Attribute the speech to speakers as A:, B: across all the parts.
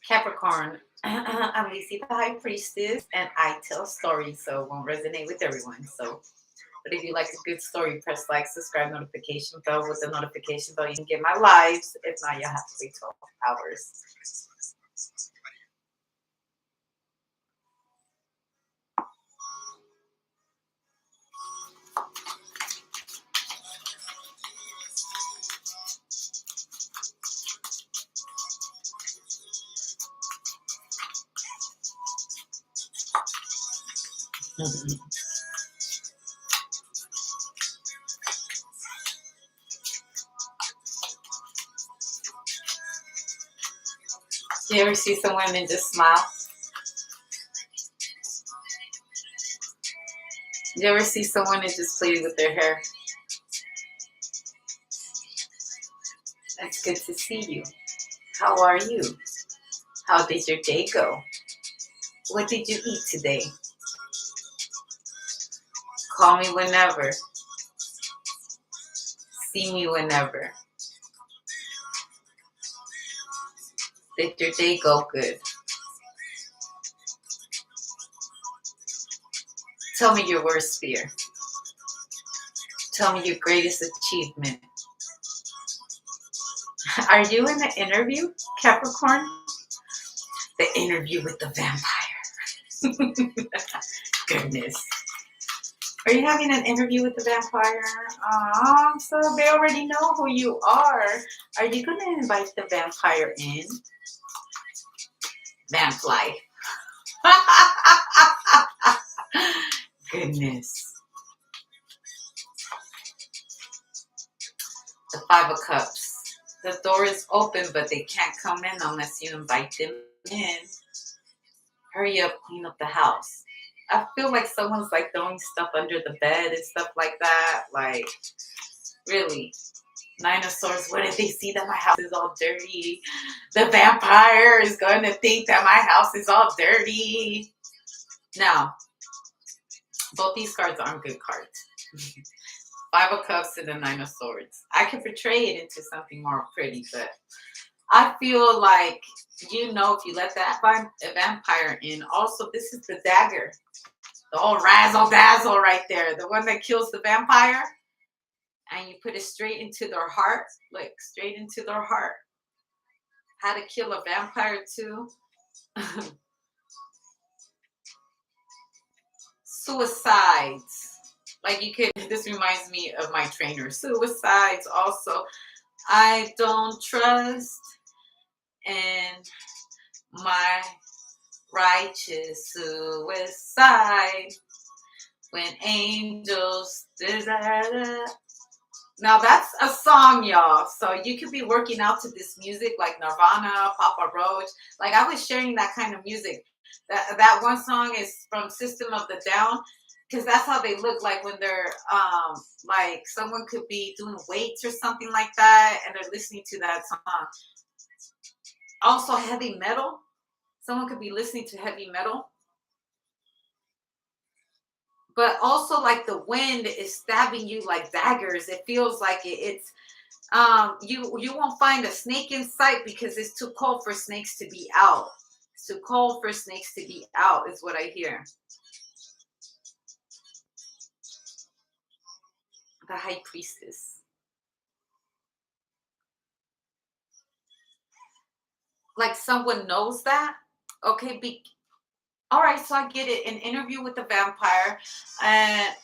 A: Capricorn, I'm Lacey the High Priestess, and I tell stories, so it won't resonate with everyone. But if you like a good story, press like, subscribe, notification bell. With the notification bell, you can get my lives. If not, you'll have to wait 12 hours. Do you ever see some women just smile? Do you ever see someone that just played with their hair? It's good to see you. How are you? How did your day go? What did you eat today? Call me whenever. See me whenever. Did your day go good? Tell me your worst fear. Tell me your greatest achievement. Are you in an interview, Capricorn? The interview with the vampire. Goodness. Are you having an interview with the vampire? So they already know who you are. Are you going to invite the vampire in? Vamp life. Goodness. The Five of Cups. The door is open, but they can't come in unless you invite them in. Hurry up, clean up the house. I feel like someone's like throwing stuff under the bed and stuff like that. Like, really. Nine of Swords, what if they see that my house is all dirty? The vampire is going to think that my house is all dirty. Now, both these cards aren't good cards. Five of Cups and the Nine of Swords. I can portray it into something more pretty, but I feel like, if you let that vampire in, also, this is the dagger. The old razzle-dazzle right there. The one that kills the vampire. And you put it straight into their heart. Like, straight into their heart. How to kill a vampire, too. Suicides. Like, this reminds me of my trainer. Suicides also. I don't trust in my righteous suicide when angels desire. Now that's a song, y'all. So you could be working out to this music like Nirvana, Papa Roach. Like, I was sharing that kind of music. That one song is from System of the Down, because that's how they look like when they're like, someone could be doing weights or something like that, and they're listening to that song. Also, heavy metal. Someone could be listening to heavy metal. But also, like, the wind is stabbing you like daggers. It feels like it's you won't find a snake in sight because it's too cold for snakes to be out. It's too cold for snakes to be out is what I hear. The High Priestess. Like, someone knows that. Okay, all right, so I get it. An interview with the vampire, and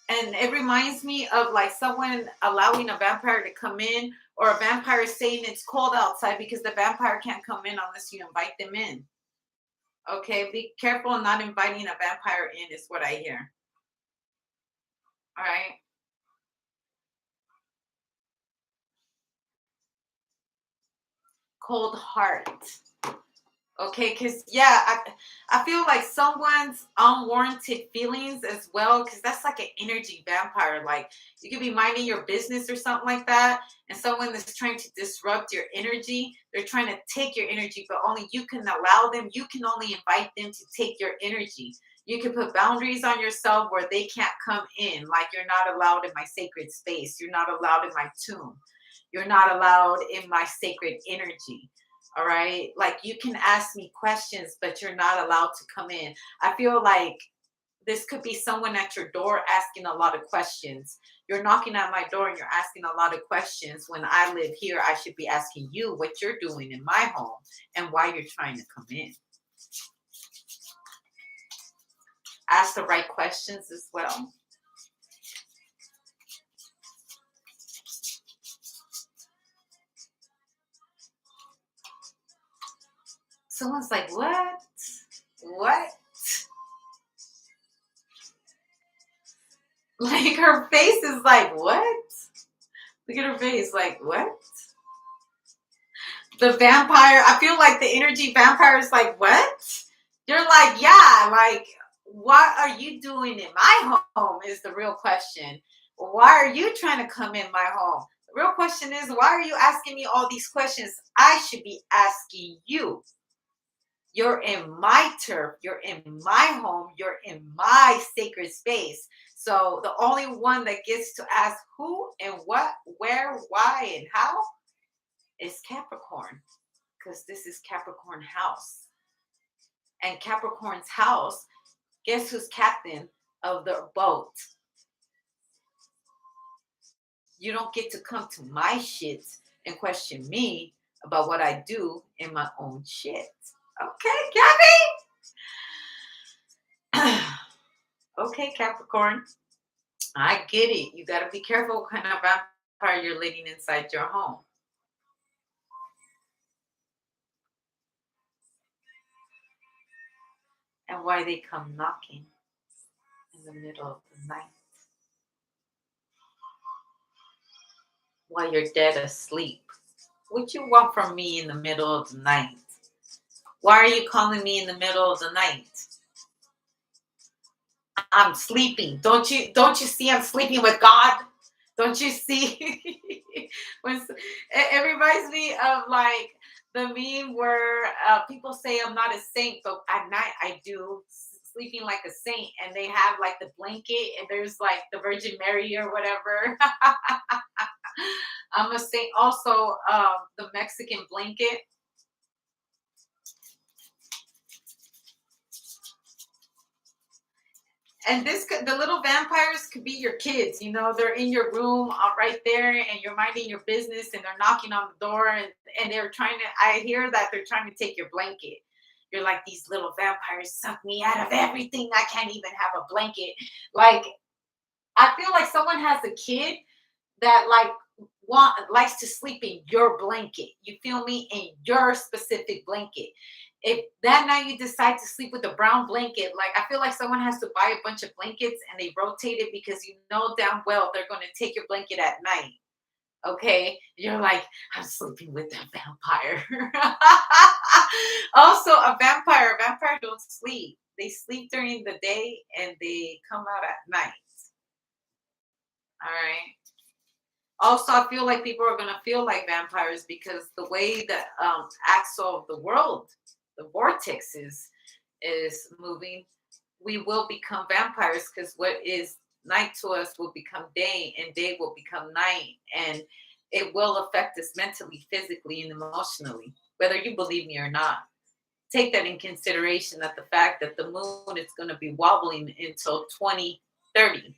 A: it reminds me of like someone allowing a vampire to come in, or a vampire saying it's cold outside because the vampire can't come in unless you invite them in. Okay, be careful not inviting a vampire in is what I hear. All right. Cold heart. Okay, because, yeah, I feel like someone's unwarranted feelings as well, because that's like an energy vampire. Like, you could be minding your business or something like that, and someone is trying to disrupt your energy. They're trying to take your energy, but only you can allow them. You can only invite them to take your energy. You can put boundaries on yourself where they can't come in. Like, you're not allowed in my sacred space. You're not allowed in my tomb. You're not allowed in my sacred energy. All right. Like you can ask me questions, but you're not allowed to come in. I feel like this could be someone at your door asking a lot of questions. You're knocking at my door and you're asking a lot of questions. When I live here, I should be asking you what you're doing in my home and why you're trying to come in. Ask the right questions as well. Someone's like, what? What? Like her face is like, what? Look at her face, like, what? The vampire, I feel like the energy vampire is like, what? You're like, yeah, like, what are you doing in my home is the real question. Why are you trying to come in my home? The real question is, why are you asking me all these questions? I should be asking you. You're in my turf. You're in my home. You're in my sacred space. So the only one that gets to ask who and what, where, why, and how is Capricorn, because this is Capricorn house. And Capricorn's house, guess who's captain of the boat? You don't get to come to my shit and question me about what I do in my own shit. Okay, Gabby? Okay, Capricorn. I get it. You got to be careful what kind of vampire you're letting inside your home. And why they come knocking in the middle of the night. While you're dead asleep. What you want from me in the middle of the night? Why are you calling me in the middle of the night? I'm sleeping. Don't you see I'm sleeping with God? Don't you see? It reminds me of like the meme where people say I'm not a saint, but at night I do, sleeping like a saint, and they have like the blanket and there's like the Virgin Mary or whatever. I'm a saint. Also, the Mexican blanket. And the little vampires could be your kids. You know, they're in your room right there, and you're minding your business, and they're knocking on the door, and they're trying to. I hear that they're trying to take your blanket. You're like, these little vampires suck me out of everything. I can't even have a blanket. Like, I feel like someone has a kid that likes to sleep in your blanket. You feel me? In your specific blanket. If that night you decide to sleep with a brown blanket, like I feel like someone has to buy a bunch of blankets and they rotate it because you know damn well they're going to take your blanket at night. Okay, you're like, I'm sleeping with a vampire. Also, a vampire don't sleep. They sleep during the day and they come out at night. All right. Also, I feel like people are going to feel like vampires because the way the axle of the world, the vortex is moving, we will become vampires because what is night to us will become day, and day will become night, and it will affect us mentally, physically, and emotionally, whether you believe me or not. Take that in consideration, that the fact that the moon is going to be wobbling until 2030.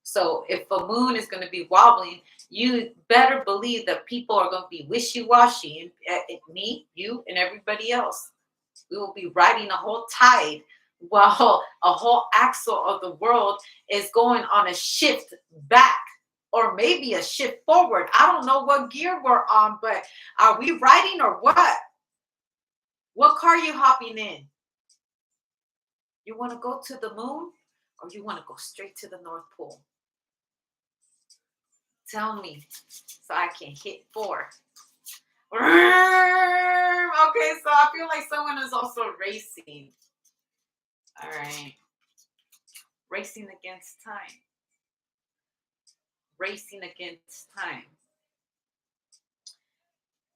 A: So if a moon is going to be wobbling, you better believe that people are going to be wishy-washy. And me, you, and everybody else. We will be riding a whole tide while a whole axle of the world is going on a shift back or maybe a shift forward. I don't know what gear we're on, but are we riding or what? What car are you hopping in? You want to go to the moon or you want to go straight to the North Pole? Tell me so I can hit 4. Okay, so I feel like someone is also racing. All right. Racing against time. Racing against time.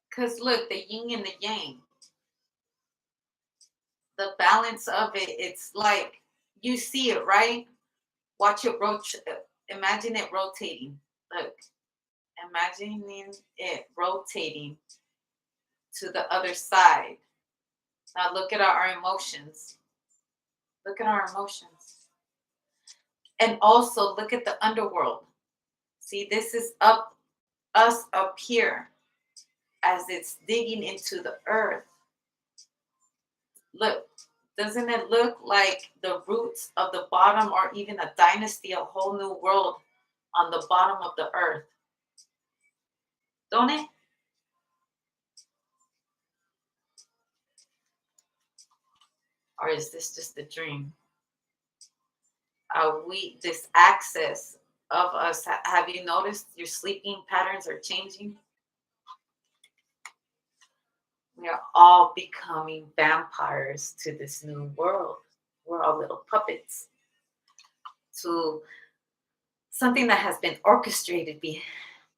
A: Because look, the yin and the yang. The balance of it, it's like you see it, right? Watch it rotate. Imagine it rotating. Look, imagining it rotating. to the other side. Now look at our emotions. Look at our emotions. And also look at the underworld. See, this is us up here as it's digging into the earth. Look, doesn't it look like the roots of the bottom, or even a dynasty, a whole new world on the bottom of the earth? Don't it? Or is this just a dream? Are we, this access of us, have you noticed your sleeping patterns are changing? We are all becoming vampires to this new world. We're all little puppets to something that has been orchestrated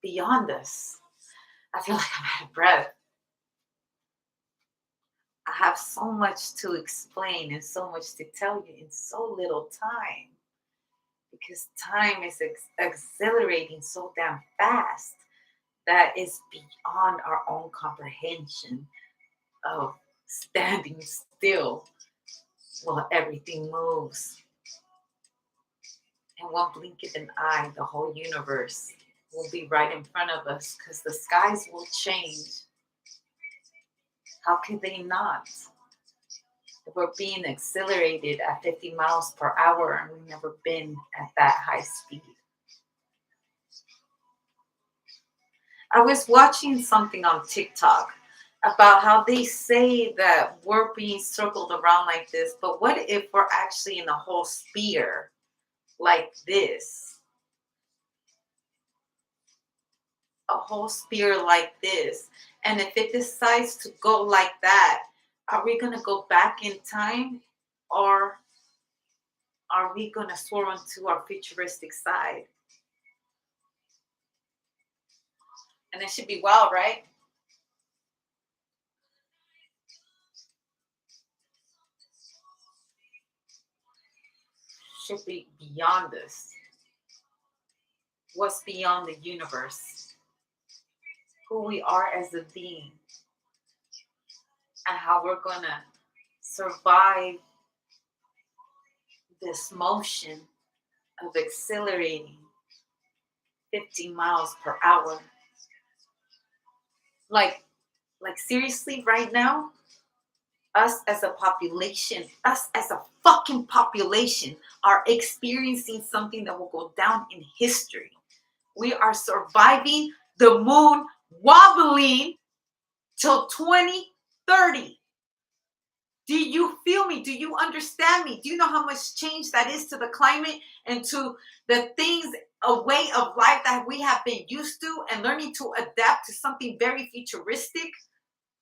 A: beyond us. I feel like I'm out of breath. I have so much to explain and so much to tell you in so little time, because time is accelerating so damn fast that is beyond our own comprehension of standing still while everything moves. In one blink of an eye, the whole universe will be right in front of us, because the skies will change. How could they not? If we're being accelerated at 50 miles per hour and we've never been at that high speed. I was watching something on TikTok about how they say that we're being circled around like this, but what if we're actually in a whole sphere like this? A whole sphere like this. And if it decides to go like that, are we going to go back in time, or are we going to soar onto our futuristic side? And it should be wild, right? Should be beyond us. What's beyond the universe? Who we are as a being, and how we're going to survive this motion of accelerating 50 miles per hour. Like seriously, right now, us as a fucking population, are experiencing something that will go down in history. We are surviving the moon wobbling till 2030. Do you feel me? Do you understand me? Do you know how much change that is to the climate and to the things, a way of life that we have been used to, and learning to adapt to something very futuristic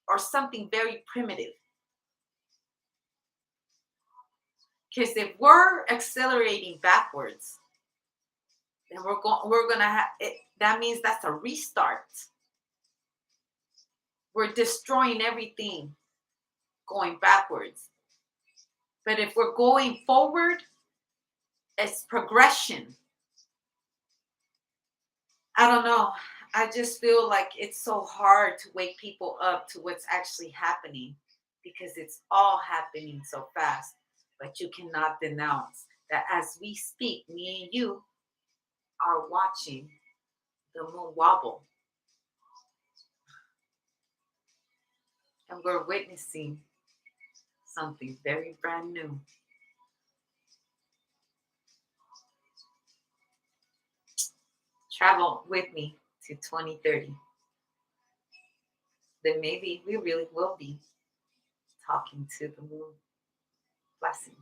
A: or something very primitive? Because if we're accelerating backwards, then we're gonna have it. That means that's a restart. We're destroying everything going backwards. But if we're going forward, it's progression. I don't know. I just feel like it's so hard to wake people up to what's actually happening, because it's all happening so fast. But you cannot denounce that as we speak, me and you are watching the moon wobble. And we're witnessing something very brand new. Travel with me to 2030. Then maybe we really will be talking to the moon. Blessings.